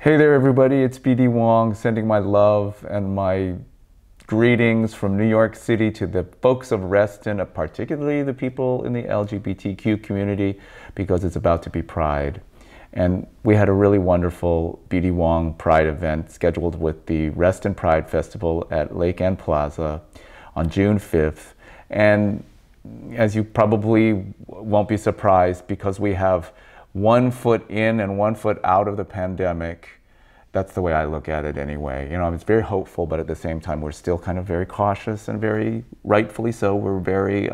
Hey there everybody, it's BD Wong sending my love and my greetings from New York City to the folks of Reston, particularly the people in the LGBTQ community, because it's about to be Pride. And we had a really wonderful BD Wong Pride event scheduled with the Reston Pride Festival at Lake Ann Plaza on June 5th. And as you probably won't be surprised, because we have 1 foot in and 1 foot out of the pandemic. That's the way I look at it anyway. You know, it's very hopeful, but at the same time, we're still kind of very cautious and very rightfully so. We're very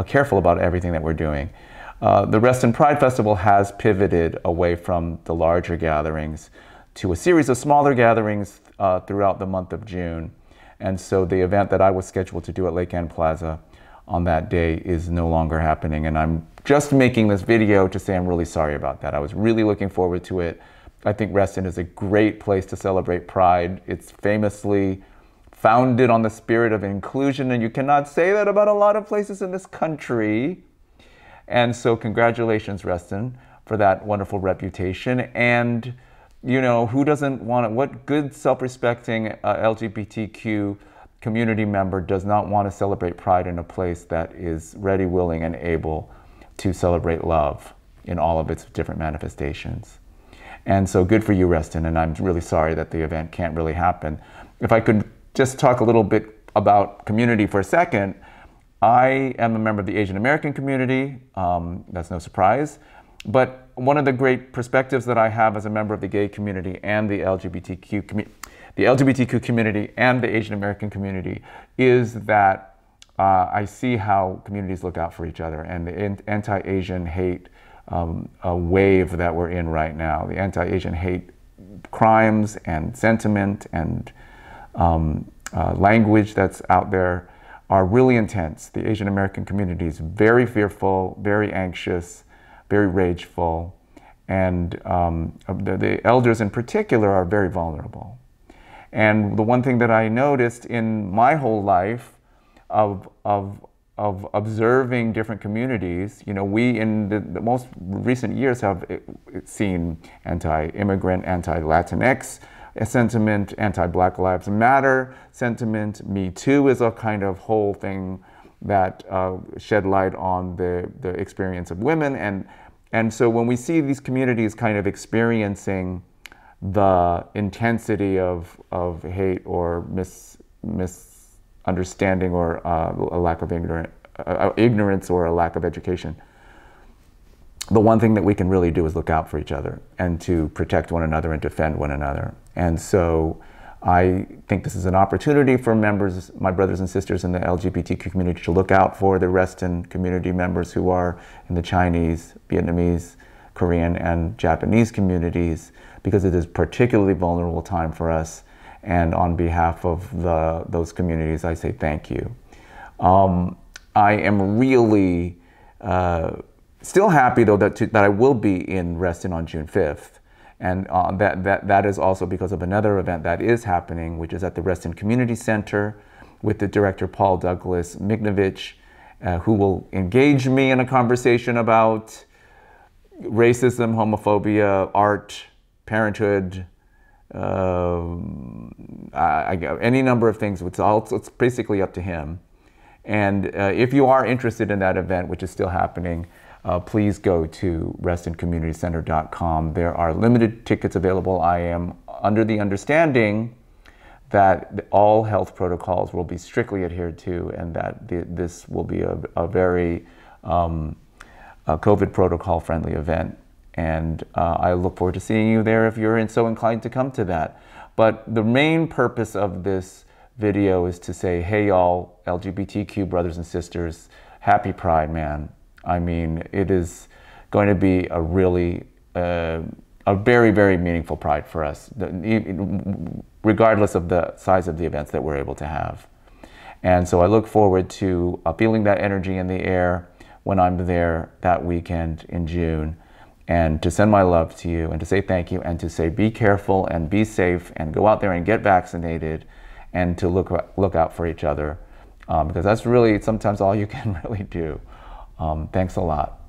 careful about everything that we're doing. The Reston Pride Festival has pivoted away from the larger gatherings to a series of smaller gatherings throughout the month of June. And so the event that I was scheduled to do at Lake Ann Plaza on that day is no longer happening. And I'm just making this video to say I'm really sorry about that. I was really looking forward to it. I think Reston is a great place to celebrate Pride. It's famously founded on the spirit of inclusion, and you cannot say that about a lot of places in this country. And so congratulations, Reston, for that wonderful reputation. And, you know, who doesn't want it? What good self-respecting LGBTQ community member does not want to celebrate Pride in a place that is ready, willing, and able to celebrate love in all of its different manifestations? And so good for you, Reston, and I'm really sorry that the event can't really happen. If I could just talk a little bit about community for a second, I am a member of the Asian American community. That's no surprise. But one of the great perspectives that I have as a member of the gay community and the LGBTQ community and the Asian American community is that I see how communities look out for each other, and the anti-Asian hate a wave that we're in right now. The anti-Asian hate crimes and sentiment and language that's out there are really intense. The Asian American community is very fearful, very anxious, very rageful, and the elders in particular are very vulnerable. And the one thing that I noticed in my whole life of observing different communities, you know, we in the most recent years have seen anti-immigrant, anti-Latinx sentiment, anti-Black Lives Matter sentiment. Me Too is a kind of whole thing that shed light on the experience of women. And so when we see these communities kind of experiencing the intensity of hate or misunderstanding or a lack of ignorance or a lack of education, the one thing that we can really do is look out for each other and to protect one another and defend one another. And so I think this is an opportunity for members, my brothers and sisters in the LGBTQ community, to look out for the Reston community members who are in the Chinese, Vietnamese, Korean, and Japanese communities, because it is a particularly vulnerable time for us. And on behalf of those communities, I say thank you. I am really still happy, though, that I will be in Reston on June 5th. And that is also because of another event that is happening, which is at the Reston Community Center with the director Paul Douglas Mignovich, who will engage me in a conversation about racism, homophobia, art, parenthood, any number of things. It's basically up to him. And if you are interested in that event, which is still happening, please go to RestonCommunityCenter.com. There are limited tickets available. I am under the understanding that all health protocols will be strictly adhered to, and that this will be a very COVID protocol-friendly event. And I look forward to seeing you there if you're so inclined to come to that. But the main purpose of this video is to say, hey y'all, LGBTQ brothers and sisters, happy Pride, man. I mean, it is going to be a really, a very, very meaningful Pride for us, regardless of the size of the events that we're able to have. And so I look forward to feeling that energy in the air when I'm there that weekend in June, and to send my love to you and to say thank you and to say be careful and be safe and go out there and get vaccinated and to look out for each other, because that's really sometimes all you can really do. Thanks a lot.